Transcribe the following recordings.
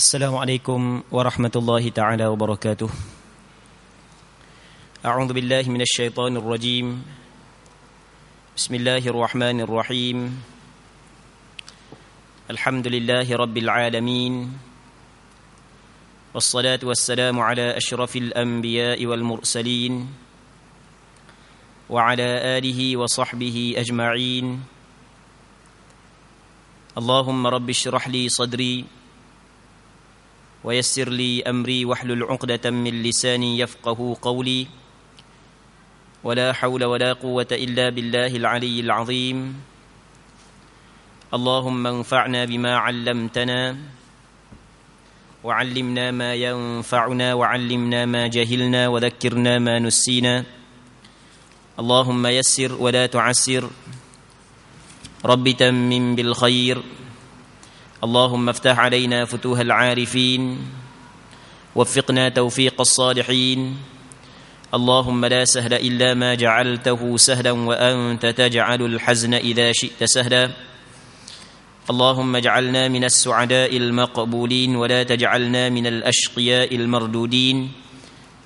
Assalamualaikum warahmatullahi ta'ala wabarakatuh. A'udzu billahi minasy syaithanir rajim. Bismillahirrahmanirrahim. Alhamdulillahi rabbil alamin. Wassalatu wassalamu ala asyrafil anbiya'i wal mursalin wa ala alihi wa sahbihi ajma'in. Allahumma rabbi shrah li sadri ويسر لي أمري واحلل عقدة من لساني يفقه قولي ولا حول ولا قوة إلا بالله العلي العظيم اللهم انفعنا بما علمتنا وعلمنا ما ينفعنا وعلمنا ما جهلنا وذكرنا ما نسينا اللهم يسر ولا تعسر رب تمم بالخير اللهم افتح علينا فتوح العارفين وفقنا توفيق الصالحين اللهم لا سهل إلا ما جعلته سهلا وأنت تجعل الحزن إذا شئت سهلا اللهم اجعلنا من السعداء المقبولين ولا تجعلنا من الأشقياء المردودين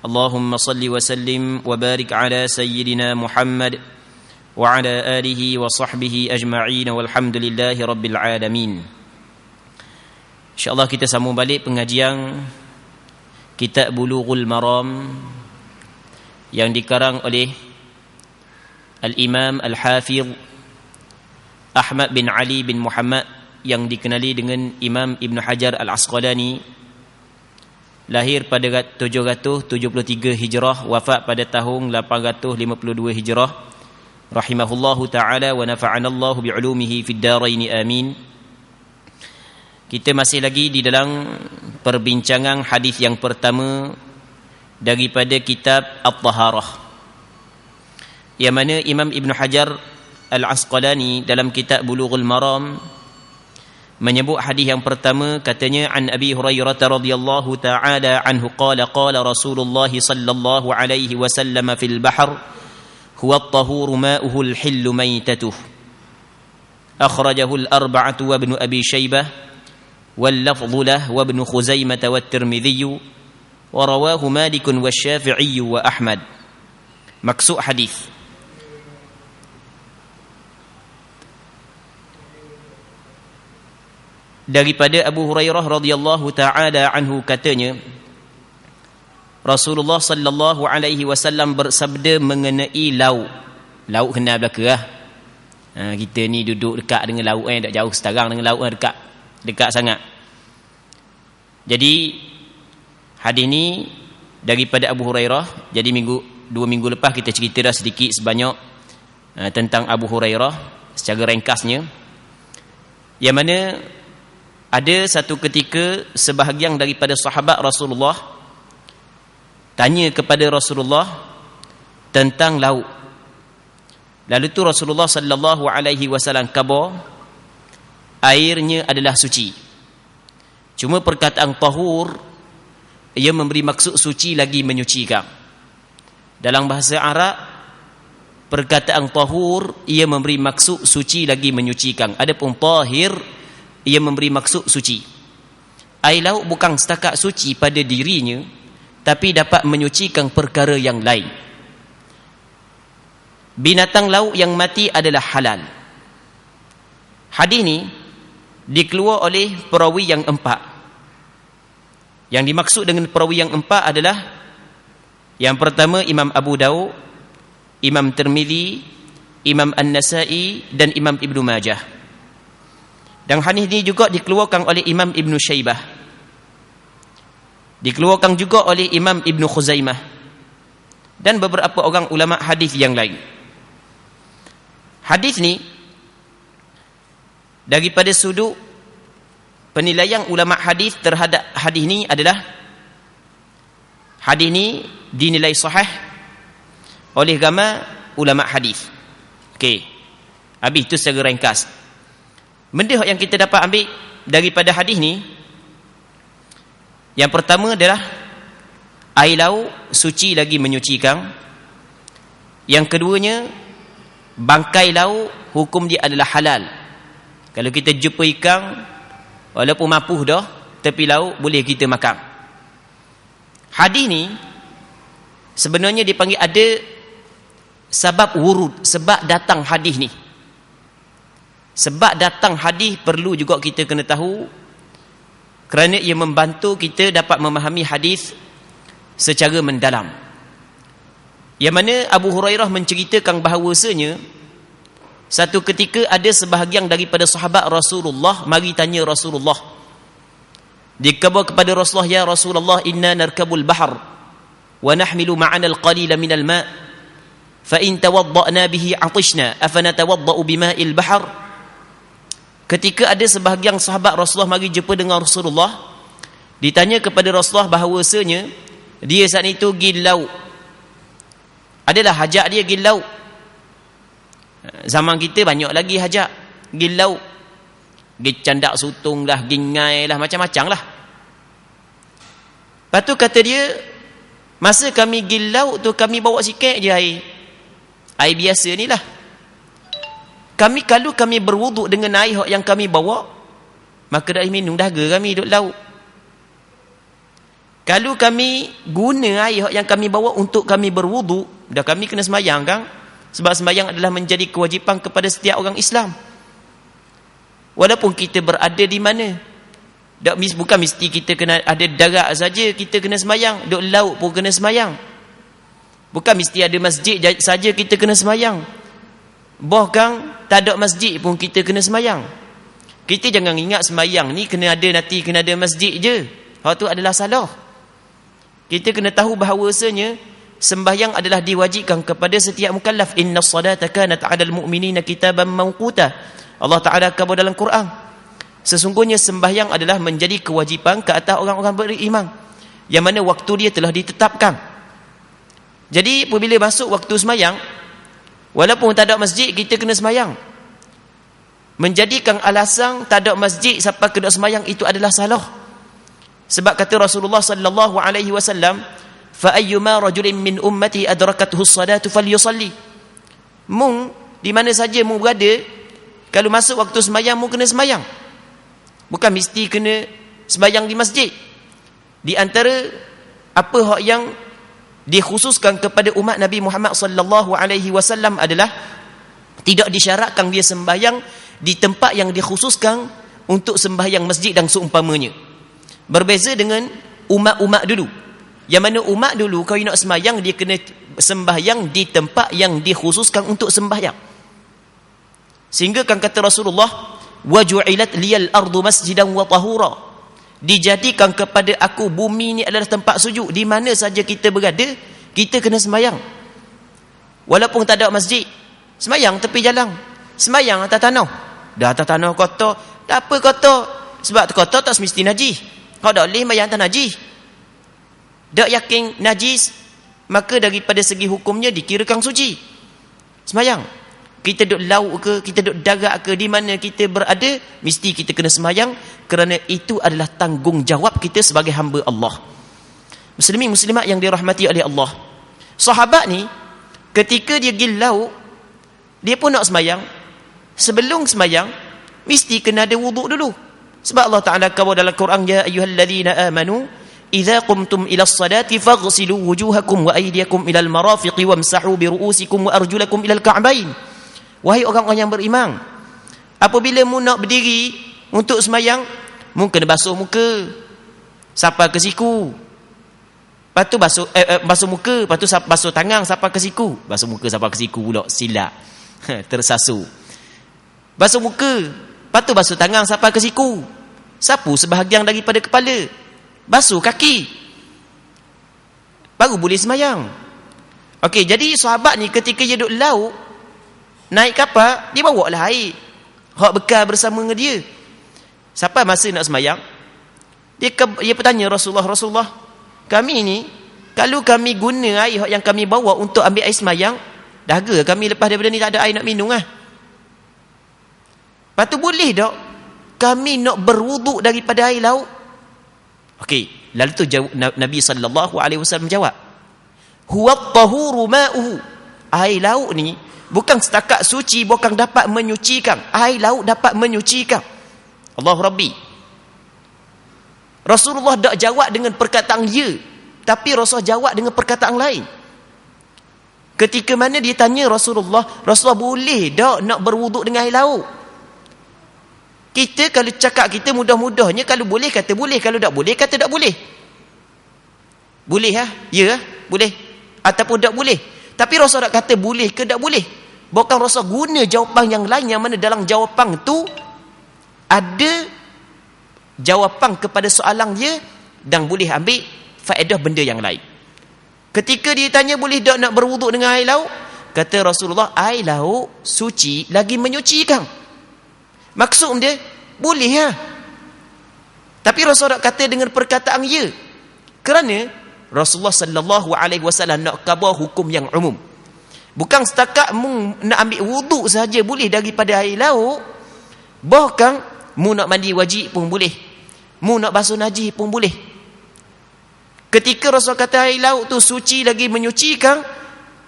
اللهم صل وسلم وبارك على سيدنا محمد وعلى آله وصحبه أجمعين والحمد لله رب العالمين. InsyaAllah kita sambung balik pengajian Kitab Bulughul Maram yang dikarang oleh Al-Imam Al-Hafidh Ahmad bin Ali bin Muhammad yang dikenali dengan Imam Ibn Hajar Al-Asqalani, lahir pada 773 Hijrah, wafat pada tahun 852 Hijrah, rahimahullahu ta'ala wa nafa'anallahu bi'ulumihi fid daraini amin. Kita masih lagi di dalam perbincangan hadis yang pertama daripada kitab At-Taharah, yang mana Imam Ibn Hajar Al-Asqalani dalam kitab Bulughul Maram menyebut hadis yang pertama, katanya an Abi Hurairah radhiyallahu ta'ala anhu qala qala Rasulullah sallallahu alaihi wasallam fil bahr huwa at-tahuru ma'uhu al-hillu maytatuhu akhrajahu al-arba'atu wa ibn Abi Shaybah واللفظ له وابن خزيمة والترمذي ورواه مالك والشافعي وأحمد. Maksud hadis, daripada Abu Hurairah radhiyallahu taala anhu, katanya Rasulullah sallallahu alaihi wasallam bersabda mengenai lauk. Lauk kenal belaka lah. Kita ni duduk dekat dengan lauk, tak jauh sekarang dengan lauk, dekat sangat. Jadi hadis ni daripada Abu Hurairah. Jadi 2 minggu lepas kita cerita dah sedikit sebanyak tentang Abu Hurairah secara ringkasnya, yang mana ada satu ketika sebahagian daripada sahabat Rasulullah tanya kepada Rasulullah tentang lauk. Lalu tu Rasulullah sallallahu alaihi wasallam khabar airnya adalah suci. Cuma perkataan tahur ia memberi maksud suci lagi menyucikan. Dalam bahasa Arab, perkataan tahur ia memberi maksud suci lagi menyucikan. Adapun tahir ia memberi maksud suci. Air laut bukan setakat suci pada dirinya, tapi dapat menyucikan perkara yang lain. Binatang laut yang mati adalah halal. Hadis ni dikeluar oleh perawi yang 4. Yang dimaksud dengan perawi yang 4 adalah, yang pertama Imam Abu Daud, Imam Tirmizi, Imam An-Nasa'i dan Imam Ibnu Majah. Dan hadis ini juga dikeluarkan oleh Imam Ibnu Shaybah, dikeluarkan juga oleh Imam Ibnu Khuzaimah dan beberapa orang ulama hadis yang lain. Hadis ni daripada sudut penilaian ulama hadis terhadap hadis ni adalah, hadis ni dinilai sahih oleh ramai ulama hadis. Okey. Habis itu secara ringkas. Benda yang kita dapat ambil daripada hadis ni, yang pertama adalah air laut suci lagi menyucikan. Yang keduanya, bangkai laut hukum dia adalah halal. Kalau kita jumpa ikan, walaupun mapuh dah, tepi laut boleh kita makan. Hadis ni sebenarnya dipanggil ada sebab wurud, sebab datang hadis ni. Sebab datang hadis perlu juga kita kena tahu, kerana ia membantu kita dapat memahami hadis secara mendalam. Yang mana Abu Hurairah menceritakan bahawasanya satu ketika ada sebahagian daripada sahabat Rasulullah mari tanya Rasulullah. Dia kata kepada Rasulullah, ya Rasulullah, inna narkabul bahr wa nahmilu ma'ana al-qalila minal ma' fa in tawadda'na bihi 'atishna afanatawadda'u bima'il bahr. Ketika ada sebahagian sahabat Rasulullah mari jumpa dengan Rasulullah, ditanya kepada Rasulullah bahawasanya dia saat itu pergi laut, adalah hajat dia pergi laut. Zaman kita banyak lagi hajat pergi laut, pergi candak sutung lah, pergi ngai lah, macam-macam lah. Lepas tu kata dia, masa kami pergi laut tu kami bawa sikit je air biasa ni lah. Kalau kami berwuduk dengan air yang kami bawa, maka dah minum dahaga kami duduk laut. Kalau kami guna air yang kami bawa untuk kami berwuduk, dah kami kena sembahyang kan? Sebab sembahyang adalah menjadi kewajipan kepada setiap orang Islam. Walaupun kita berada di mana. Bukan mesti kita kena ada darat saja kita kena sembahyang, duduk laut pun kena sembahyang. Bukan mesti ada masjid saja kita kena sembahyang. Bahkan tak ada masjid pun kita kena sembahyang. Kita jangan ingat sembahyang ni kena ada masjid je. Hal tu adalah salah. Kita kena tahu bahawasanya sembahyang adalah diwajibkan kepada setiap mukallaf. Innas salata kanat 'alal mu'minina kitaban mawquta. Allah Taala kata dalam Quran, sesungguhnya sembahyang adalah menjadi kewajipan ke atas orang-orang beriman, yang mana waktu dia telah ditetapkan. Jadi apabila masuk waktu sembahyang, walaupun tak ada masjid, kita kena sembahyang. Menjadikan alasan tak ada masjid sampai kena sembahyang itu adalah salah. Sebab kata Rasulullah sallallahu alaihi wasallam, fa ayyuma rajulin min ummati adrakathu as-salatu falyusalli. Mung di mana saja mung berada, kalau masuk waktu sembahyang mung kena sembahyang. Bukan mesti kena sembahyang di masjid. Di antara apa hak yang dikhususkan kepada umat Nabi Muhammad sallallahu alaihi wasallam adalah tidak disyaratkan dia sembahyang di tempat yang dikhususkan untuk sembahyang masjid dan seumpamanya. Berbeza dengan umat-umat dulu, yang mana umat dulu kalau nak sembahyang dia kena sembahyang di tempat yang dikhususkan untuk sembahyang. Sehingga kan kata Rasulullah, wa ju'ilat liyal ardu masjidan wa tahura, dijadikan kepada aku bumi ni adalah tempat sujud. Di mana saja kita berada, kita kena sembahyang. Walaupun tak ada masjid, sembahyang tepi jalan, sembahyang atas tanah. Dah atas tanah kotor, tak apa kotor, sebab kotor tak semesti najis. Kau dah boleh sembahyang atas najis. Tak yakin najis, maka daripada segi hukumnya dikirakan suci. Sembahyang, kita duduk laut ke, kita duduk darat ke, di mana kita berada, mesti kita kena sembahyang, kerana itu adalah tanggungjawab kita sebagai hamba Allah. Muslimin muslimat yang dirahmati oleh Allah, sahabat ni ketika dia pergi laut, dia pun nak sembahyang. Sebelum sembahyang mesti kena ada wuduk dulu. Sebab Allah Taala kata dalam Quran, ya ayyuhalladzina amanu idza qumtum ila as-salati faghsilu wujuhakum wa aydiyakum ila al-marafiqi wamsahu bi ru'usikum wa arjulakum ila al-ka'bain. Wahai orang-orang yang beriman, apabila mu nak berdiri untuk sembahyang, mu kena basuh muka sampai ke siku. Lepas tu basuh muka, lepas tu basuh tangan sampai ke siku. Basuh muka sampai ke siku pula, silap. Tersasu. Basuh muka, lepas tu basuh tangan sampai ke siku. Sapu sebahagian daripada kepala. Basuh kaki. Baru boleh sembahyang. Okey, jadi sahabat ni ketika dia duduk laut, naik kapal, dia bawa lah air, hak bekal bersama dengan dia. Sampai masa nak sembahyang, dia bertanya Rasulullah, kami ni kalau kami guna air yang kami bawa untuk ambil air sembahyang, dahaga kami lepas daripada ni tak ada air nak minum lah. Lepas tu boleh tak kami nak berwuduk daripada air laut? Okey, lalu tu Nabi sallallahu alaihi wasallam menjawab, huwa at-tahuru ma'uhu. Air laut ni bukan setakat suci, bukan dapat menyucikan. Air laut dapat menyucikan. Allahu Rabbi. Rasulullah tak jawab dengan perkataan ya, tapi Rasulullah jawab dengan perkataan lain. Ketika mana dia tanya Rasulullah boleh tak nak berwuduk dengan air laut? Kita kalau cakap kita mudah-mudahnya, kalau boleh kata boleh, kalau tak boleh kata tak boleh. Boleh ya boleh, ataupun tak boleh. Tapi Rasulullah tak kata boleh ke tak boleh. Bukan Rasulullah guna jawapan yang lain, yang mana dalam jawapan tu ada jawapan kepada soalan dia dan boleh ambil faedah benda yang lain. Ketika dia tanya boleh tak nak berwuduk dengan air laut, kata Rasulullah, air laut suci lagi menyucikan. Maksud dia boleh tapi Rasulullah kata dengan perkataan ya, kerana Rasulullah sallallahu alaihi wasallam nak khabar hukum yang umum. Bukan setakat mu nak ambil wuduk saja boleh daripada air laut, bahkan mu nak mandi wajib pun boleh, mu nak basuh najis pun boleh. Ketika Rasul kata air laut tu suci lagi menyucikan,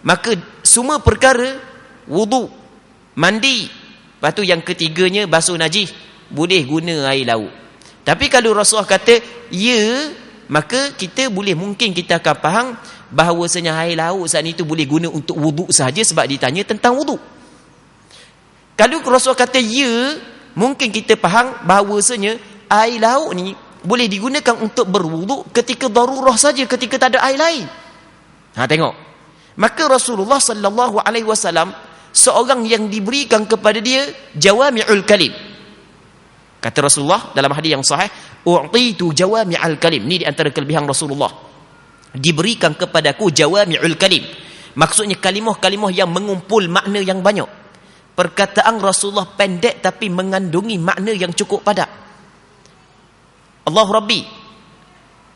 maka semua perkara wuduk, mandi, lepas tu yang ketiganya basuh najis, boleh guna air laut. Tapi kalau Rasul kata ya, maka kita boleh, mungkin kita akan faham bahawasanya air laut saat itu boleh guna untuk wuduk sahaja, sebab ditanya tentang wuduk. Kalau Rasul kata ya, mungkin kita faham bahawasanya air laut ni boleh digunakan untuk berwuduk ketika darurah saja, ketika tak ada air lain. Tengok. Maka Rasulullah sallallahu alaihi wasallam seorang yang diberikan kepada dia jawami'ul kalim. Kata Rasulullah dalam hadis yang sahih, u'titu jawami'al kalim. Ni di antara kelebihan Rasulullah. Diberikan kepadaku jawami'ul kalim. Maksudnya kalimah-kalimah yang mengumpul makna yang banyak. Perkataan Rasulullah pendek tapi mengandungi makna yang cukup padat. Allah Rabbi.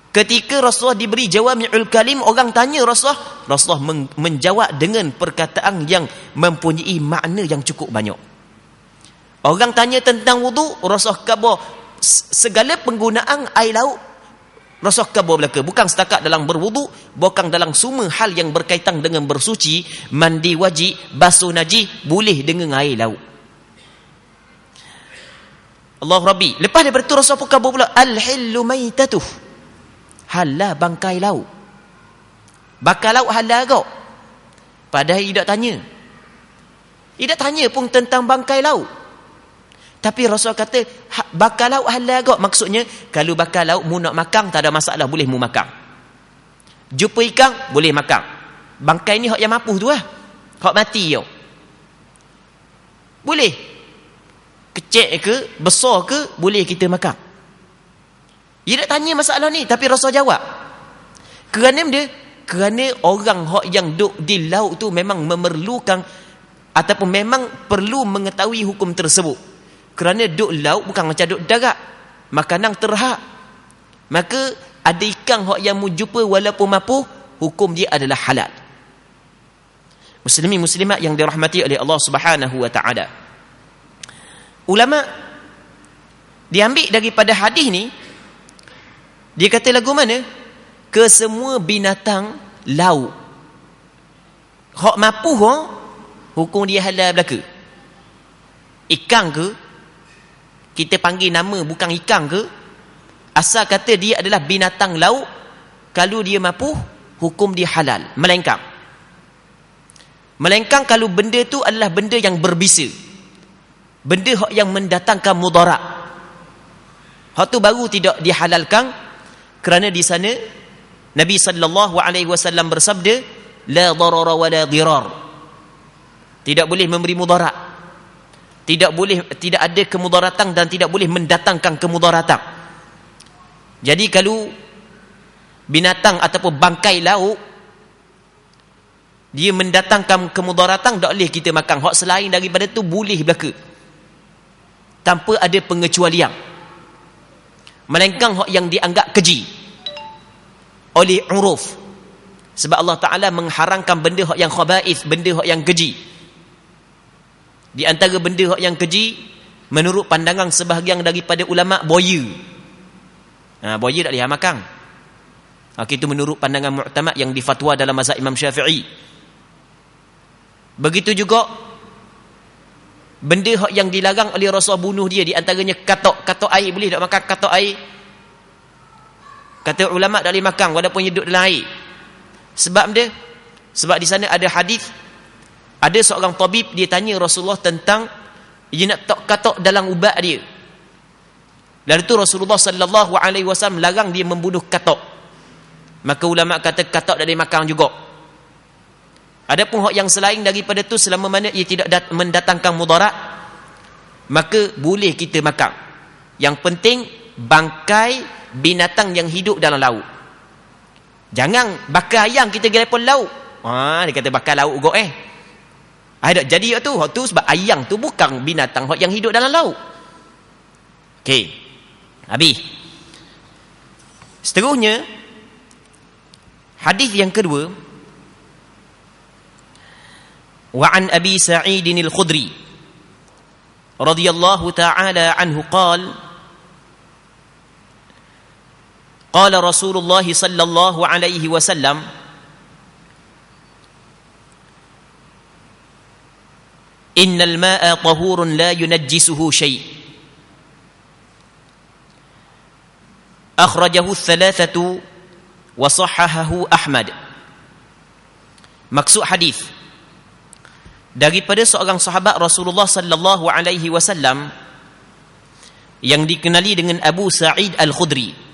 Ketika Rasulullah diberi jawami'ul kalim, orang tanya Rasulullah menjawab dengan perkataan yang mempunyai makna yang cukup banyak. Orang tanya tentang wuduk, Rasulullah khabar segala penggunaan air laut, Rasulullah khabar belaka. Bukan setakat dalam berwuduk, bukan dalam semua hal yang berkaitan dengan bersuci, mandi wajib, basuh najis, boleh dengan air laut. Allah Rabbi. Lepas daripada itu Rasulullah khabar pula, al-hillu maitatuh, halal bangkai laut. Bangkai laut halal kau. Padahal dia tak tanya. Dia tak tanya pun tentang bangkai laut. Tapi Rasul kata bakar laut halal kau. Maksudnya kalau bakar laut mu nak makan tak ada masalah, boleh mu makan. Jumpa ikan boleh makan. Bangkai ni hak yang mapuh tu hak mati yo. Boleh. Kecil ke besar ke boleh kita makan. Dia tak tanya masalah ni, tapi Rasul jawab. Kerana orang hak yang duduk di laut tu memang memerlukan ataupun memang perlu mengetahui hukum tersebut. Kerana duduk laut bukan macam duduk darat, makanan terhad. Maka ada ikan hak yang mu jumpa walaupun mapuh, hukum dia adalah halal. Muslimin muslimat yang dirahmati oleh Allah Subhanahu wa taala. Ulama diambil daripada hadis ni, dia kata lagu mana? Kesemua binatang laut hak mapuh hukum dia halal belaka. Ikan ke, kita panggil nama bukan ikan ke, asal kata dia adalah binatang laut, kalau dia mapuh hukum dia halal. Melainkan kalau benda tu adalah benda yang berbisa, benda yang mendatangkan mudarat, hak tu baru tidak dihalalkan. Kerana di sana Nabi sallallahu alaihi wasallam bersabda, la darara wa la dirar. Tidak boleh memberi mudarat, tidak ada kemudaratan dan tidak boleh mendatangkan kemudaratan. Jadi kalau binatang ataupun bangkai laut dia mendatangkan kemudaratan, tak boleh kita makan. Hak selain daripada tu boleh belaka, tanpa ada pengecualian. Melainkan hak yang dianggap keji oleh uruf. Sebab Allah Ta'ala mengharamkan benda hak yang khaba'ith, benda hak yang keji. Di antara benda hak yang keji, menurut pandangan sebahagian daripada ulama, buaya. Buaya tak boleh makan. Itu menurut pandangan mu'tamad yang difatwa dalam mazhab Imam Syafi'i. Begitu juga benda hak yang dilarang oleh Rasul bunuh dia, di antaranya katok air. Boleh tak makan katok air? Kata ulama tak boleh makan walaupun hidup dalam air. Sebab dia, sebab di sana ada hadis, ada seorang tabib dia tanya Rasulullah tentang dia nak katok dalam ubat dia. Lalu tu Rasulullah sallallahu alaihi wasallam larang dia membunuh katok. Maka ulama kata katok tak boleh makan juga. Adapun hak yang selain daripada tu, selama mana ia tidak mendatangkan mudarat, maka boleh kita makan. Yang penting bangkai binatang yang hidup dalam laut. Jangan bakar ayam kita gelepon laut. Dia kata bakar laut juga ada jadi hak tu sebab ayam tu bukan binatang hak yang hidup dalam laut. Okey. Habis. Seterusnya hadis yang kedua, wa an Abi Sa'id al-Khudri radhiyallahu ta'ala anhu qala قال رسول الله صلى الله عليه وسلم إن الماء طهور لا ينجسه شيء أخرجه الثلاثة وصححه أحمد. Maksud hadis daripada seorang sahabat Rasulullah sallallahu alaihi wasallam yang dikenali dengan Abu Sa'id al-Khudri.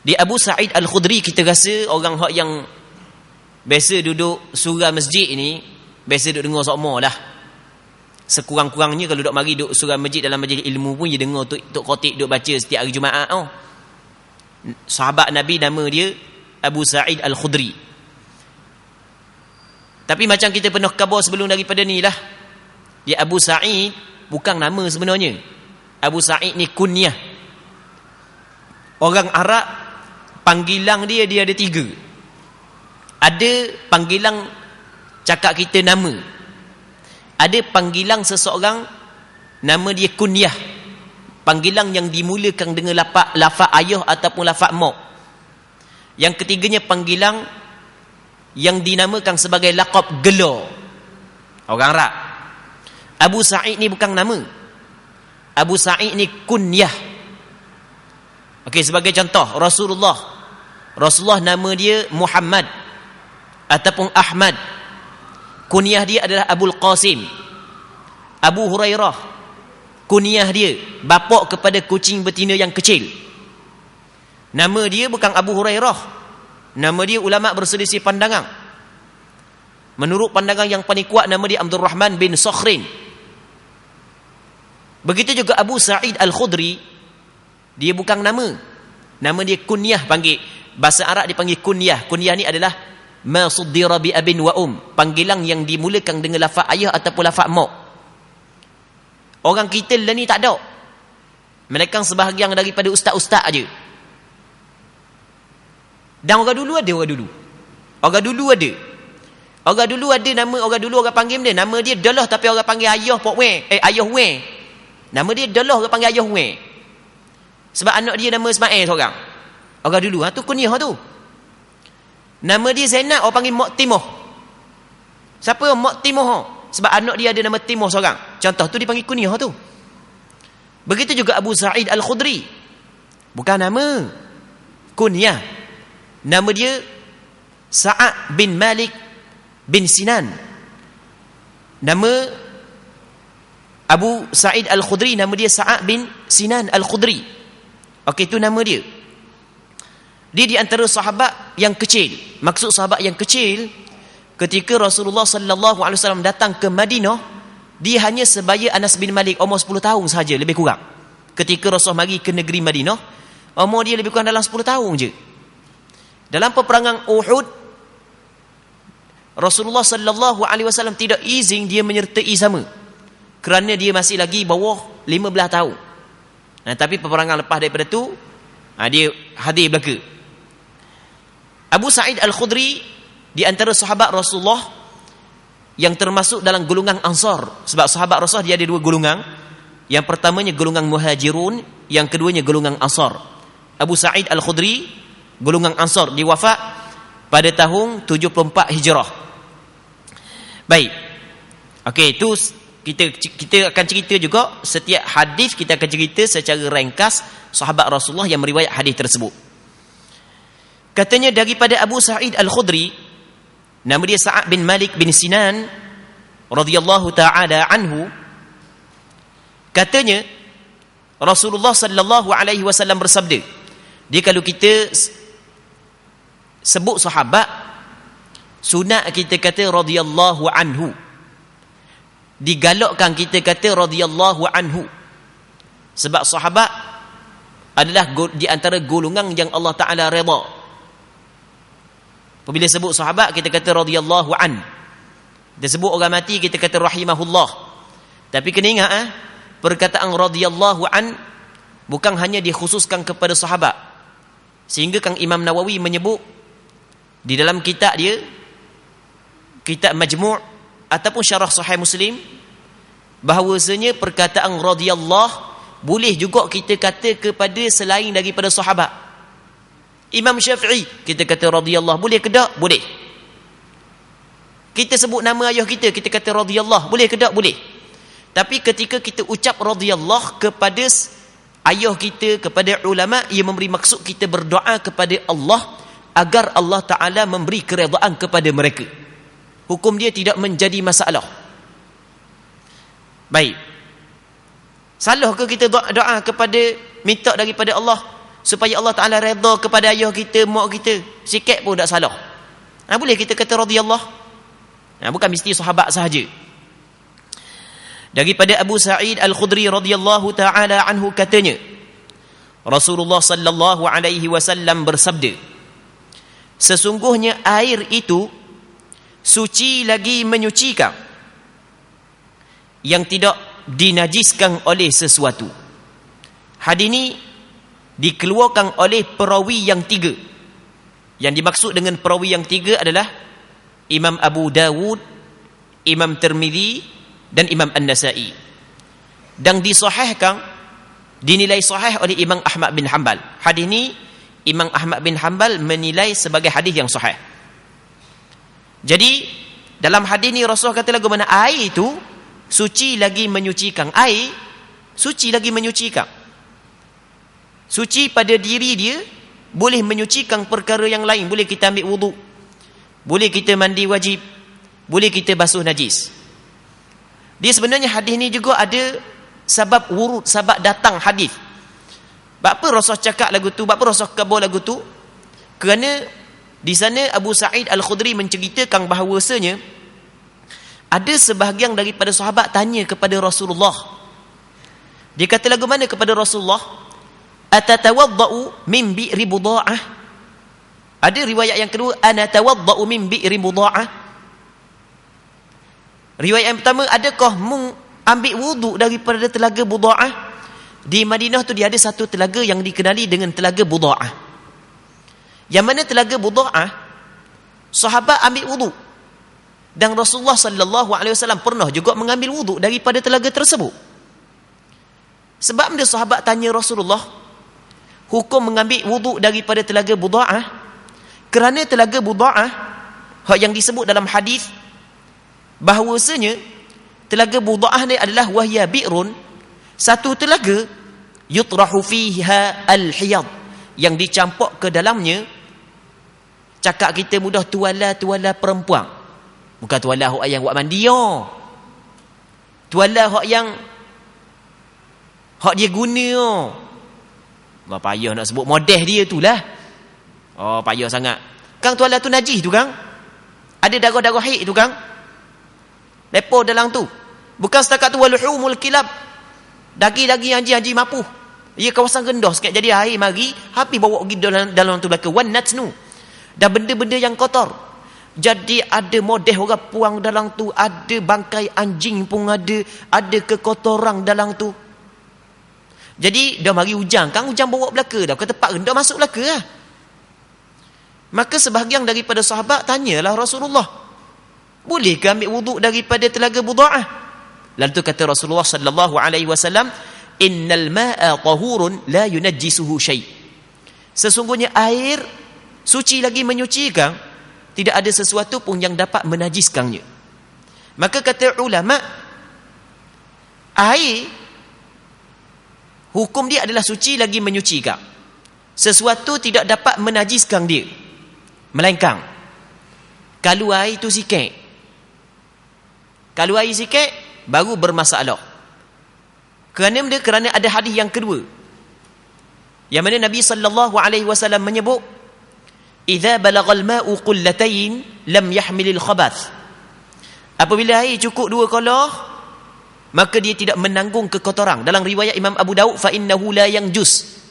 Di Abu Sa'id al-Khudri, kita rasa orang hak yang biasa duduk surau masjid ni, biasa duduk dengar sokmo lah. Sekurang-kurangnya kalau duduk mari duduk surau masjid dalam majlis ilmu pun dia dengar Tok Khatib duduk baca setiap hari Jumaat. Sahabat Nabi nama dia Abu Sa'id al-Khudri. Tapi macam kita pernah khabar sebelum daripada ni lah, dia Abu Sa'id bukan nama sebenarnya. Abu Sa'id ni kunyah. Orang Arab panggilan dia ada 3. Ada panggilan cakap kita nama. Ada panggilan seseorang nama dia kunyah. Panggilan yang dimulakan dengan lafaz ayah ataupun lafaz mak. Yang ketiganya panggilan yang dinamakan sebagai laqab gelar. Orang Arab. Abu Sa'id ni bukan nama. Abu Sa'id ni kunyah. Okey, sebagai contoh, Rasulullah nama dia Muhammad ataupun Ahmad. Kunyah dia adalah Abul Qasim. Abu Hurairah, kunyah dia bapa kepada kucing betina yang kecil. Nama dia bukan Abu Hurairah. Nama dia ulama berselisih pandangan. Menurut pandangan yang paling kuat, nama dia Abdul Rahman bin Sakhrin. Begitu juga Abu Sa'id al-Khudri, dia bukan nama. Nama dia kunyah, panggil. Bahasa Arab dipanggil kunyah. Kunyah ni adalah ma suddira bi abin wa panggilan yang dimulakan dengan lafaz ayah ataupun lafaz mak. Orang kita lah ni tak ada. Mereka sebahagian daripada ustaz-ustaz aja. Dan orang dulu ada. Orang dulu ada nama, orang dulu orang panggil dia, nama dia Dalah tapi orang panggil ayah Pok Weh, ayah Weh. Nama dia Dalah, orang panggil ayah Weh. Sebab anak dia nama Ismail seorang. Orang dulu, tu kunyah tu. Nama dia Zainab, orang panggil Mak Timoh. Siapa Mak Timoh? Sebab anak dia ada nama Timoh seorang. Contoh tu dipanggil kunyah tu. Begitu juga Abu Sa'id al-Khudri. Bukan nama, kunyah. Nama dia Sa'ad bin Malik bin Sinan. Nama Abu Sa'id al-Khudri, nama dia Sa'ad bin Sinan al-Khudri. Okey, itu nama dia. Dia di antara sahabat yang kecil. Maksud sahabat yang kecil, ketika Rasulullah sallallahu alaihi wasallam datang ke Madinah, dia hanya sebaya Anas bin Malik, umur 10 tahun sahaja, lebih kurang. Ketika Rasul mari ke negeri Madinah, umur dia lebih kurang dalam 10 tahun je. Dalam peperangan Uhud, Rasulullah sallallahu alaihi wasallam tidak izin dia menyertai sama, kerana dia masih lagi bawah 15 tahun. Tapi peperangan lepas daripada tu, dia hadir belaka. Abu Sa'id al-Khudri di antara sahabat Rasulullah yang termasuk dalam golongan Ansar. Sebab sahabat Rasulullah dia ada 2 golongan. Yang pertamanya golongan Muhajirun, yang keduanya golongan Ansar. Abu Sa'id al-Khudri golongan Ansar, dia wafat pada tahun 74 Hijrah. Baik. Okey, itu kita akan cerita juga setiap hadis, kita akan cerita secara ringkas sahabat Rasulullah yang meriwayat hadis tersebut. Katanya daripada Abu Sa'id Al-Khudri, nama dia Sa'ad bin Malik bin Sinan radhiyallahu ta'ala anhu, katanya Rasulullah sallallahu alaihi wasallam bersabda, dia kalau kita sebut sahabat, sunat kita kata radhiyallahu anhu, digalakkan kita kata radhiyallahu anhu, sebab sahabat adalah di antara golongan yang Allah Ta'ala redha. Apabila sebut sahabat, kita kata radhiyallahu an. Kita sebut orang mati, kita kata rahimahullah. Tapi kena ingat, perkataan radhiyallahu an bukan hanya dikhususkan kepada sahabat. Sehingga Kang Imam Nawawi menyebut di dalam kitab dia, kitab Majmu' ataupun syarah Sahih Muslim, bahawasanya perkataan radhiyallahu boleh juga kita kata kepada selain daripada sahabat. Imam Syafi'i, kita kata radhiyallahu, boleh ke tak? Boleh. Kita sebut nama ayah kita, kita kata radhiyallahu, boleh ke tak? Boleh. Tapi ketika kita ucap radhiyallahu kepada ayah kita, kepada ulama, ia memberi maksud kita berdoa kepada Allah agar Allah Ta'ala memberi keredaan kepada mereka. Hukum dia tidak menjadi masalah. Baik. Salah ke kita doa kepada, minta daripada Allah supaya Allah Ta'ala redha kepada ayah kita, mak kita? Sikit pun tak salah. Boleh kita kata radhiyallahu. Bukan mesti sahabat sahaja. Daripada Abu Sa'id Al-Khudri radhiyallahu ta'ala anhu, katanya Rasulullah sallallahu alaihi wasallam bersabda, sesungguhnya air itu suci lagi menyucikan, yang tidak dinajiskan oleh sesuatu. Hadis ini dikeluarkan oleh perawi yang 3. Yang dimaksud dengan perawi yang 3 adalah Imam Abu Dawud, Imam Tirmizi dan Imam An-Nasa'i. Dan disahihkan, dinilai sahih oleh Imam Ahmad bin Hanbal. Hadis ini Imam Ahmad bin Hanbal menilai sebagai hadis yang sahih. Jadi dalam hadis ini Rasulullah kata lagu mana air itu suci lagi menyucikan. Air suci lagi menyucikan. Suci pada diri dia, boleh menyucikan perkara yang lain. Boleh kita ambil wudu, boleh kita mandi wajib, boleh kita basuh najis. Dia sebenarnya hadis ni juga ada sebab wurud, sebab datang hadis. Apa Rasul cakap lagu tu? Apa Rasul kabur lagu tu? Kerana di sana Abu Sa'id Al-Khudri menceritakan bahawasanya ada sebahagian daripada sahabat tanya kepada Rasulullah. Dia kata lagu mana kepada Rasulullah? Atatawadda'u min bi'ri buda'ah. Ada riwayat yang kedua, ana tawadda'u min bi'ri buda'ah. Riwayat yang pertama, adakah mu ambil wuduk daripada telaga Buda'ah? Di Madinah tu dia ada satu telaga yang dikenali dengan telaga Buda'ah. Yang mana telaga Buda'ah, sahabat ambil wuduk. Dan Rasulullah sallallahu alaihi wasallam pernah juga mengambil wuduk daripada telaga tersebut. Sebab dia sahabat tanya Rasulullah hukum mengambil wuduk daripada telaga Buda'ah, kerana telaga Buda'ah yang disebut dalam hadis bahawasanya telaga Buda'ah ni adalah wahya bi'run, satu telaga yutrahu fiha al-hiyad, yang dicampur ke dalamnya, cakap kita mudah, tuala-tuala perempuan. Bukan tuala hok yang buat mandi, tuala hok yang hok dia guna. Apa payah nak sebut modeh dia tu lah. Payah sangat. Kang tuala tu najis tu kang, ada darah-darah haid tu kang, lepo dalam tu. Bukan setakat tu, waluhumul kilab, daging-daging anjing-anjing mapuh, ia kawasan rendah sikit, jadi air mari habis bawa pergi dalam tu belaka. Wan natsnu, dan benda-benda yang kotor, jadi ada modeh orang puang dalam tu, ada bangkai anjing pun ada kekotoran dalam tu. Jadi dah mari hujan, kan hujan bawa belaka dah, ke tempat rendah masuk belaka lah. Maka sebahagian daripada sahabat tanyalah Rasulullah, boleh ke ambil wuduk daripada telaga Buda'ah? Lalu tu kata Rasulullah sallallahu alaihi wasallam, innal ma'a tahurun la yunajjisuhu syai'. Sesungguhnya air suci lagi menyucikan, tidak ada sesuatu pun yang dapat menajiskannya. Maka kata ulama, air hukum dia adalah suci lagi menyucikan. Sesuatu tidak dapat menajiskan dia. Melainkan kalau air itu sikit, kalau air sikit baru bermasalah. Kerana ada hadis yang kedua, yang mana Nabi sallallahu alaihi wasallam menyebut, "Idza balagal ma'u qullatayn lam yahmilil khabath." Apabila air cukup 2 kolah, maka dia tidak menanggung kekotoran. Dalam riwayat Imam Abu Daud, fa innahu la yanjus.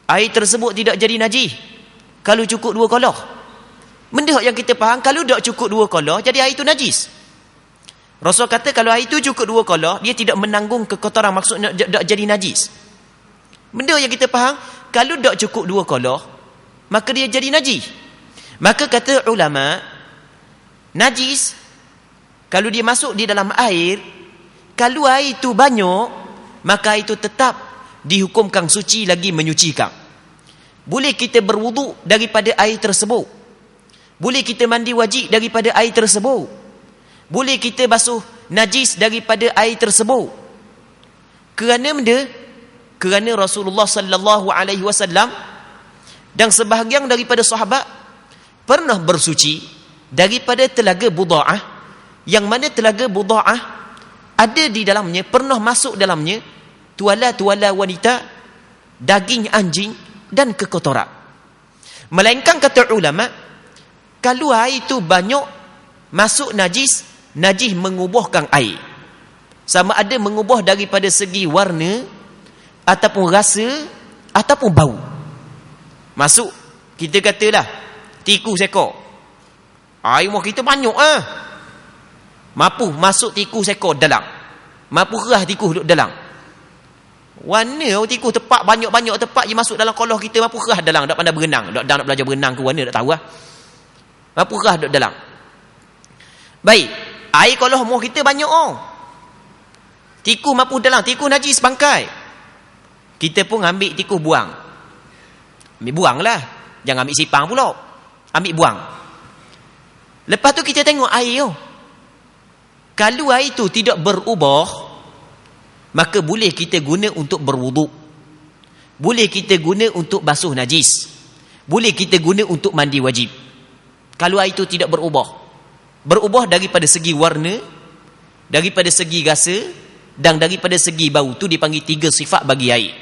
Air tersebut tidak jadi najis kalau cukup 2 kolah. Benda yang kita faham, kalau tak cukup 2 kolah, jadi air itu najis. Rasul kata kalau air itu cukup 2 kolah, dia tidak menanggung kekotoran, maksudnya tak jadi najis. Benda yang kita faham, kalau tak cukup 2 kolah, maka dia jadi najis. Maka kata ulama, najis kalau dia masuk di dalam air, kalau air itu banyak, maka itu tetap dihukumkan suci lagi menyucikan. Boleh kita berwuduk daripada air tersebut. Boleh kita mandi wajib daripada air tersebut. Boleh kita basuh najis daripada air tersebut. Kerana Rasulullah sallallahu alaihi wasallam dan sebahagian daripada sahabat pernah bersuci daripada telaga Buda'ah, yang mana telaga Buda'ah ada di dalamnya, pernah masuk dalamnya tuala-tuala wanita, daging anjing dan kekotoran. Melainkan kata ulama, kalau air itu banyak masuk najis, najis mengubahkan air. Sama ada mengubah daripada segi warna, ataupun rasa, ataupun bau. Masuk, kita katalah tikus ekor, air rumah kita banyak mampu masuk tikus ekor dalam, mampu kerah tikus duduk dalam. Warna tikus tepak banyak-banyak tepak je masuk dalam kolah kita, mampu kerah dalam, tak pandai berenang, tak nak belajar berenang ke warna tak tahu lah. Mampu kerah duduk dalam. Baik, air kolah rumah kita banyak tikus mampu dalam, tikus najis bangkai. Kita pun ambil tikus buang. Ambil buang lah, jangan ambil sipang pula, ambil buang. Lepas tu kita tengok air kalau air itu tidak berubah, maka boleh kita guna untuk berwuduk, boleh kita guna untuk basuh najis, boleh kita guna untuk mandi wajib. Kalau air itu tidak berubah daripada segi warna, daripada segi rasa, dan daripada segi bau, tu dipanggil 3 sifat bagi air.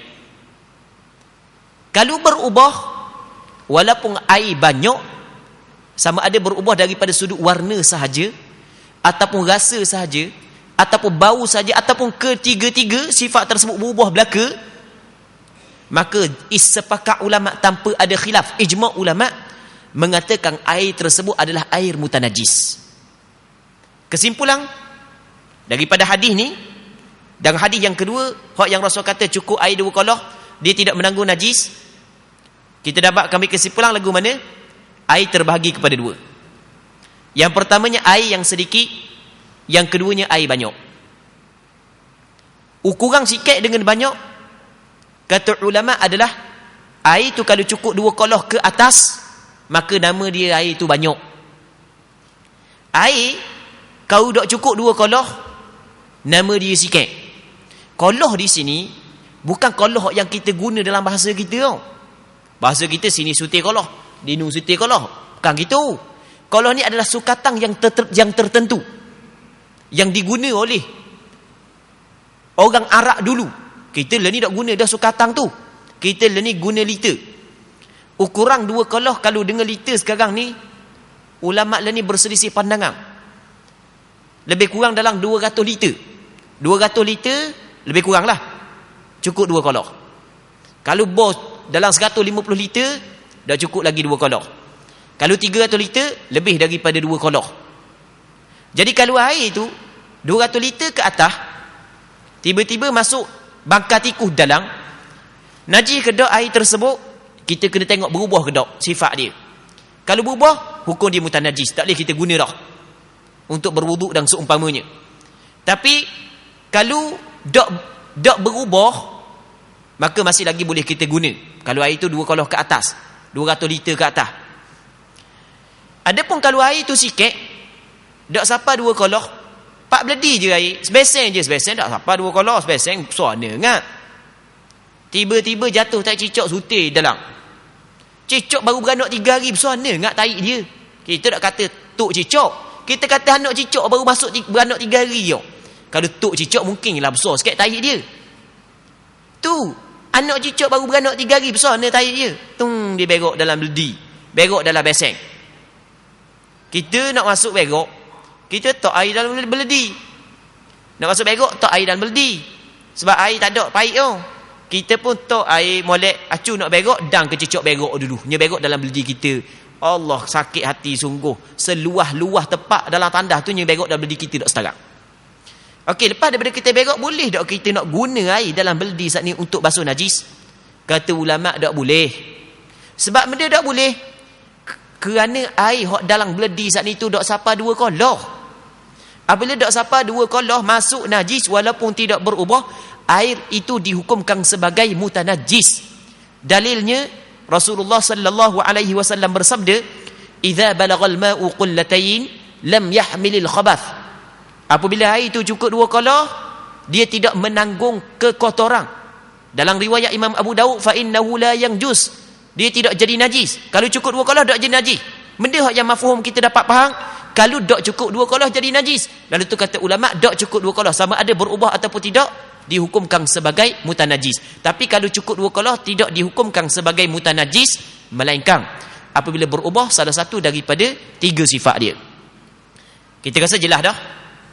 Kalau berubah, walaupun air banyak, sama ada berubah daripada sudut warna sahaja, ataupun rasa sahaja, ataupun bau sahaja, ataupun ketiga-tiga sifat tersebut berubah belaka, maka sepakat ulama tanpa ada khilaf, ijma' ulama mengatakan air tersebut adalah air mutanajis. Kesimpulan daripada hadis ni dan hadis yang kedua, hak yang Rasul kata cukup air 2 kolah, dia tidak menanggung najis, kita dapat kami kesimpulan lagu mana? Air terbahagi kepada 2. Yang pertamanya air yang sedikit, yang keduanya air banyak. Ukuran sikit dengan banyak, kata ulama adalah air itu kalau cukup 2 kolah ke atas, maka nama dia air itu banyak. Air kalau tak cukup 2 kolah, nama dia sikit. Kolah di sini bukan kolah yang kita guna dalam bahasa kita. Bahasa kita sini sutir kolah, dinu sutir kolah, bukan gitu. Kolah ni adalah sukatan yang tertentu, yang diguna oleh orang Arab dulu. Kita lah ni tak guna dah sukatan tu, kita lah ni guna liter. Ukuran 2 kolah kalau dengan liter sekarang ni, ulama lah ni berselisih pandangan. Lebih kurang dalam 200 liter. 200 liter lebih kurang lah, cukup 2 kolah. Kalau bos dalam 150 liter, dah cukup lagi 2 kolah. Kalau 300 liter, lebih daripada 2 kolah. Jadi kalau air itu 200 liter ke atas, tiba-tiba masuk bangkai tikus dalam, najis ke tak air tersebut, kita kena tengok berubah ke tak sifat dia. Kalau berubah, hukum dia mutanajis, tak boleh kita guna dah untuk berwuduk dan seumpamanya. Tapi kalau tak berubah, maka masih lagi boleh kita guna. Kalau air itu 2 kolah ke atas, 200 liter ke atas. Adapun kalau air itu sikit, tak sampai 2 kolah, 4 beledi je air, sebesen je, sebesen tak sampai 2 kolah, sebesen suara ingat. Tiba-tiba jatuh tak cicak sutir dalam. Cicak baru beranak 3 hari besar mana ngak tarik dia. Kita tak kata tok cicak. Kita kata anak cicak baru masuk beranak 3 hari yo. Kalau tok cicak mungkinlah besar sikit tarik dia. Tu, anak cicak baru beranak 3 hari besar mana tarik dia. Tung dia berok dalam beldi. Berok dalam beseng. Kita nak masuk berok, kita tok air dalam beldi. Nak masuk berok tok air dalam beldi. Sebab air tak ada pahit tu. Kita pun tok air molek acu nak berok dan ke cicak berok dulu. Nya berok dalam beldi kita. Allah sakit hati sungguh. Seluah-luah tepak dalam tandas tu nya berok dalam beldi kita tak setarang. Okey, lepas daripada kita berok, boleh tak kita nak guna air dalam beldi saat ni untuk basuh najis? Kata ulama tak boleh. Sebab benda tak boleh kerana air hok dalam beldi saat ni tu dak sapa 2 kolah. Apabila dak sapa 2 kolah masuk najis walaupun tidak berubah, air itu dihukumkan sebagai mutanajjis. Dalilnya Rasulullah sallallahu alaihi wasallam bersabda, "Idza balagal ma'u qullatayn lam yahmilil khabath." Apabila air itu cukup 2 kolah, dia tidak menanggung kekotoran. Dalam riwayat Imam Abu Daud, fa innahu la yanjus. Dia tidak jadi najis. Kalau cukup 2 kolah tak jadi najis. Benda yang mafhum kita dapat faham, kalau tak cukup 2 kolah jadi najis. Lalu tu kata ulama, tak cukup 2 kolah sama ada berubah ataupun tidak, dihukumkan sebagai mutanajis. Tapi kalau cukup 2 kolah tidak dihukumkan sebagai mutanajis, melainkan apabila berubah salah satu daripada 3 sifat dia. Kita rasa jelas dah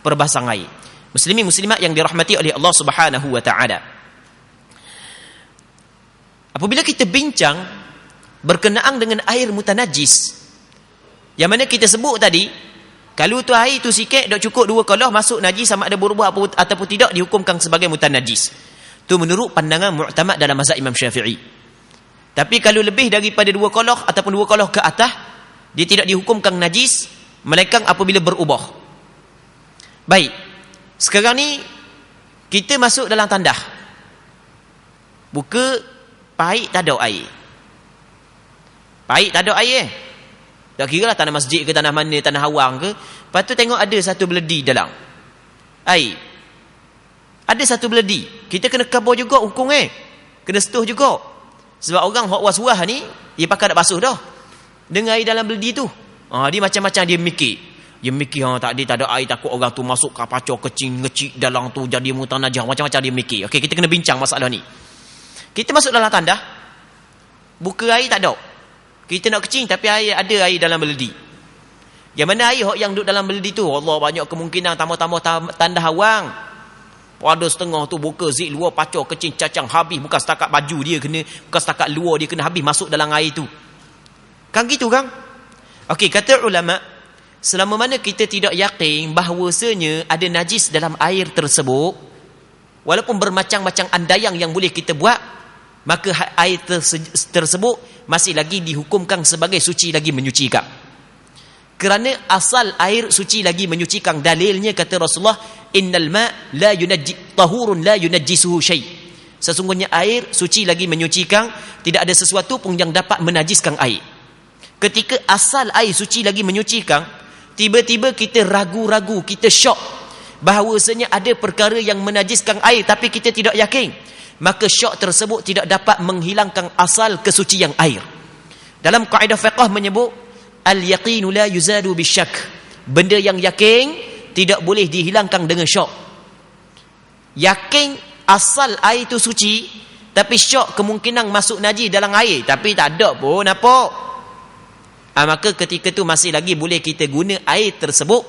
perbahasan air. Muslimin muslimat yang dirahmati oleh Allah Subhanahu wa taala. Apabila kita bincang berkenaan dengan air mutanajis, yang mana kita sebut tadi, kalau tu air tu sikit dak cukup 2 kolah masuk najis sama ada berubah ataupun tidak dihukumkan sebagai mutanajis. Tu menurut pandangan mu'tamad dalam mazhab Imam Syafi'i. Tapi kalau lebih daripada 2 kolah ataupun 2 kolah ke atas, dia tidak dihukumkan najis melainkan apabila berubah. Baik. Sekarang ni kita masuk dalam tandah. Buka pahit tak ada air. Pahit tak ada air. Tak kira lah tanah masjid ke tanah mana, tanah awang ke. Lepas tu tengok ada satu beledi dalam air. Ada satu beledi. Kita kena kabur juga hukum kena setuh juga. Sebab orang hok was-was ni, dia pakai nak basuh dah dengan air dalam beledi tu. Dia macam-macam dia mikir. Dia mikir tak ada air, takut orang tu masuk kapacor kecil ngecik dalam tu jadi mutanajah. Macam-macam dia mikir. Okey, kita kena bincang masalah ni. Kita masuk dalam tandah, buka air tak ada. Kita nak kecing tapi ada air dalam beledi. Yang mana air yang duduk dalam beledi tu, Allah banyak kemungkinan tambah-tambah tandah awang. Pada setengah tu buka zik luar pacor kecing cacang habis, bukan setakat baju dia kena, bukan setakat luar dia kena habis masuk dalam air tu. Kan gitu kan? Okey, kata ulama, selama mana kita tidak yakin bahawasanya ada najis dalam air tersebut, walaupun bermacam-macam andaian yang boleh kita buat, maka air tersebut masih lagi dihukumkan sebagai suci lagi menyucikan. Kerana asal air suci lagi menyucikan. Dalilnya kata Rasulullah, innal ma la yunajji tahurun la yunajjisuhu syai. Sesungguhnya air suci lagi menyucikan, tidak ada sesuatu pun yang dapat menajiskan air. Ketika asal air suci lagi menyucikan, tiba-tiba kita ragu-ragu, kita syok bahawasanya ada perkara yang menajiskan air tapi kita tidak yakin, maka syok tersebut tidak dapat menghilangkan asal kesucian air. Dalam kaedah fiqh menyebut al-yaqinu la yuzadu bisyak. Benda yang yakin tidak boleh dihilangkan dengan syok. Yakin asal air itu suci, tapi syok kemungkinan masuk najis dalam air, tapi tak ada pun apa. Maka ketika tu masih lagi boleh kita guna air tersebut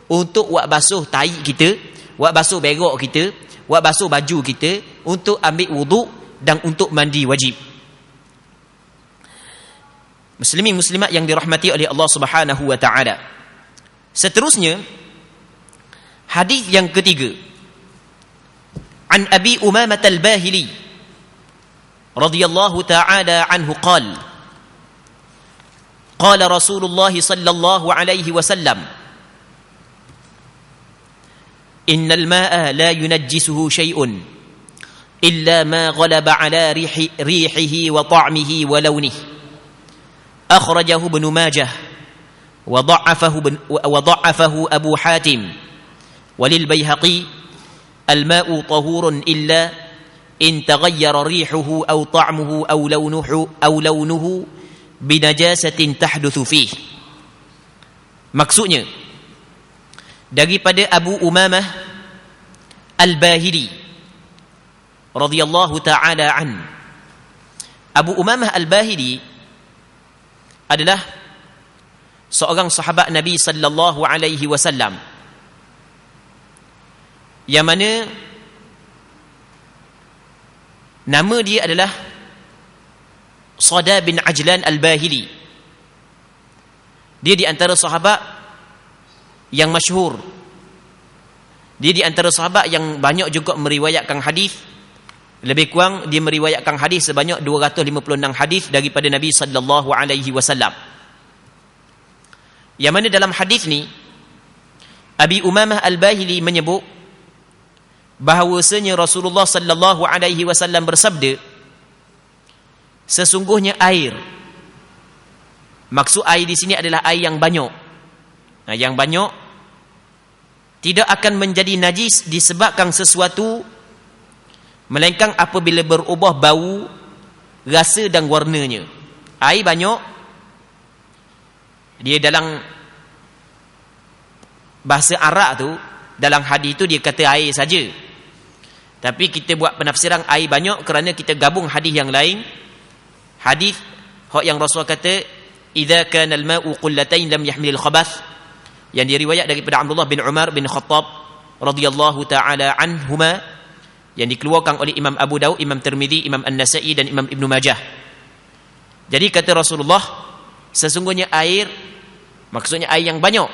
untuk buat basuh tahi kita, buat basuh berok kita, buat basuh baju kita, untuk ambil wuduk dan untuk mandi wajib. Muslimin muslimat yang dirahmati oleh Allah Subhanahu wa taala. Seterusnya hadis yang ketiga. An Abi Umamah al-Bahili radhiyallahu taala anhu qala qala Rasulullah sallallahu alaihi wasallam innal ma'a la yunajjisuhu syai'un illa ma ghalaba ala rihihi wa ta'mihi wa lawnihi. Akhrajahu Ibnu Majah wa dha'afahu Abu Hatim walil Baihaqi al-ma'u tahurun illa in taghayyara rihuhu aw ta'muhu aw lawnuhu binajasatin tahdutsu fihi. Maksudnya daripada Abu Umamah Al-Bahili radhiyallahu taala an. Abu Umamah Al-Bahili adalah seorang sahabat Nabi sallallahu alaihi wasallam yang mana nama dia adalah Sada bin Ajlan Al-Bahili. Dia di antara sahabat yang masyhur. Dia di antara sahabat yang banyak juga meriwayatkan hadis. Lebih kurang dia meriwayatkan hadis sebanyak 256 hadis daripada Nabi sallallahu alaihi wasallam. Yang mana dalam hadis ni Abi Umamah Al-Bahili menyebut bahawasanya Rasulullah sallallahu alaihi wasallam bersabda, sesungguhnya air, maksud air di sini adalah air yang banyak. Yang banyak tidak akan menjadi najis disebabkan sesuatu melainkan apabila berubah bau, rasa dan warnanya. Air banyak, dia dalam bahasa Arab tu, dalam hadis tu dia kata air saja. Tapi kita buat penafsiran air banyak kerana kita gabung hadis yang lain. Hadis yang Rasul kata, "Idza kana al-ma'u qullatain lam yahmil al-khabath," yang diriwayat daripada Abdullah bin Umar bin Khattab radhiyallahu taala anhuma, yang dikeluarkan oleh Imam Abu Daud, Imam Tirmizi, Imam An-Nasa'i dan Imam Ibnu Majah. Jadi kata Rasulullah, sesungguhnya air, maksudnya air yang banyak,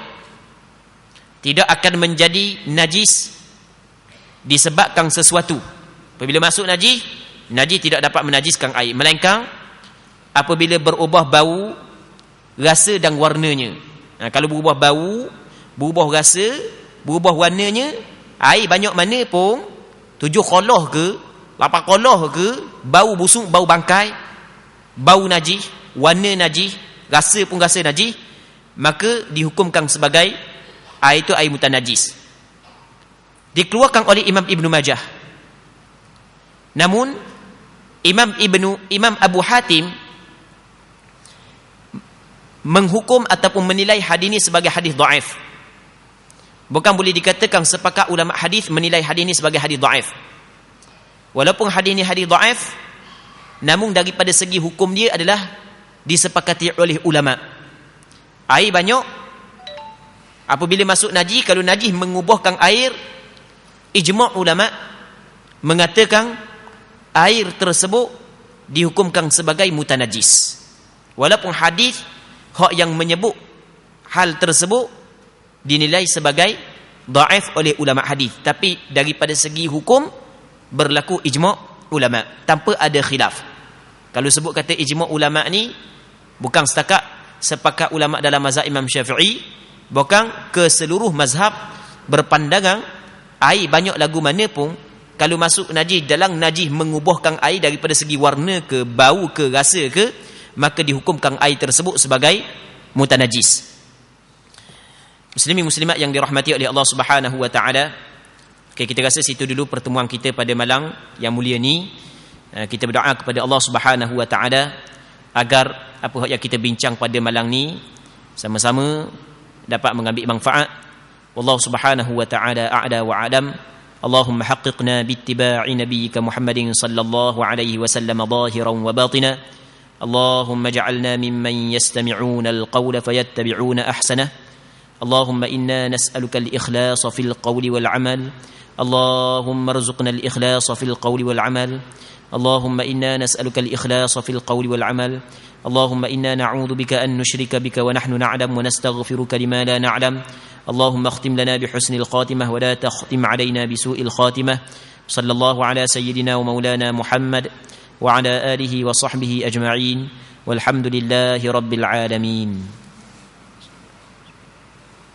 tidak akan menjadi najis disebabkan sesuatu. Apabila masuk najis tidak dapat menajiskan air, melainkan apabila berubah bau, rasa dan warnanya. Kalau berubah bau, berubah rasa, berubah warnanya, air banyak mana pun, 7 qoloh ke 8 qoloh ke, bau busuk, bau bangkai, bau najis, warna najis, rasa pun rasa najis, maka dihukumkan sebagai air itu air mutanajis. Dikeluarkan oleh Imam Ibnu Majah. Namun Imam Abu Hatim menghukum ataupun menilai hadis ini sebagai hadis dhaif. Bukan boleh dikatakan sepakat ulama hadis menilai hadis ini sebagai hadis dhaif. Walaupun hadis ini hadis dhaif, namun daripada segi hukum dia adalah disepakati oleh ulama. Air banyak, apabila masuk najis, kalau najis mengubahkan air, ijma' ulama mengatakan air tersebut dihukumkan sebagai mutanajis. Walaupun hadis yang menyebut hal tersebut dinilai sebagai dhaif oleh ulama hadis, tapi daripada segi hukum berlaku ijma' ulama tanpa ada khilaf. Kalau sebut kata ijma' ulama ni bukan setakat sepakat ulama dalam mazhab Imam Syafi'i, bukan ke seluruh mazhab berpandangan air banyak lagu mana pun, kalau masuk najis, dalam najis mengubahkan air daripada segi warna ke, bau ke, rasa ke, maka dihukumkan air tersebut sebagai mutanajis. Muslimin muslimat yang dirahmati oleh Allah Subhanahu wa taala. Okay, kita rasa situ dulu pertemuan kita pada malam yang mulia ni. Kita berdoa kepada Allah Subhanahu wa taala agar apa yang kita bincang pada malam ni sama-sama dapat mengambil manfaat. Wallahu Subhanahu wa taala a'la wa a'lam. Allahumma haqqiqna bittiba'i nabiyyika Muhammadin sallallahu alaihi wasallam zahiran wa batina. Allahumma ij'alna mimman yastami'una al-qawla fayattabi'una ahsanah. اللهم إنا نسألك الإخلاص في القول والعمل. اللهم ارزقنا الإخلاص في القول والعمل. اللهم إنا نسألك الإخلاص في القول والعمل. اللهم إنا نعوذ بك أن نشرك بك ونحن نعلم ونستغفرك لما لا نعلم. اللهم اختم لنا بحسن الخاتمة ولا تختم علينا بسوء الخاتمة. صلى الله على سيدنا ومولانا محمد وعلى آله وصحبه أجمعين والحمد لله رب العالمين.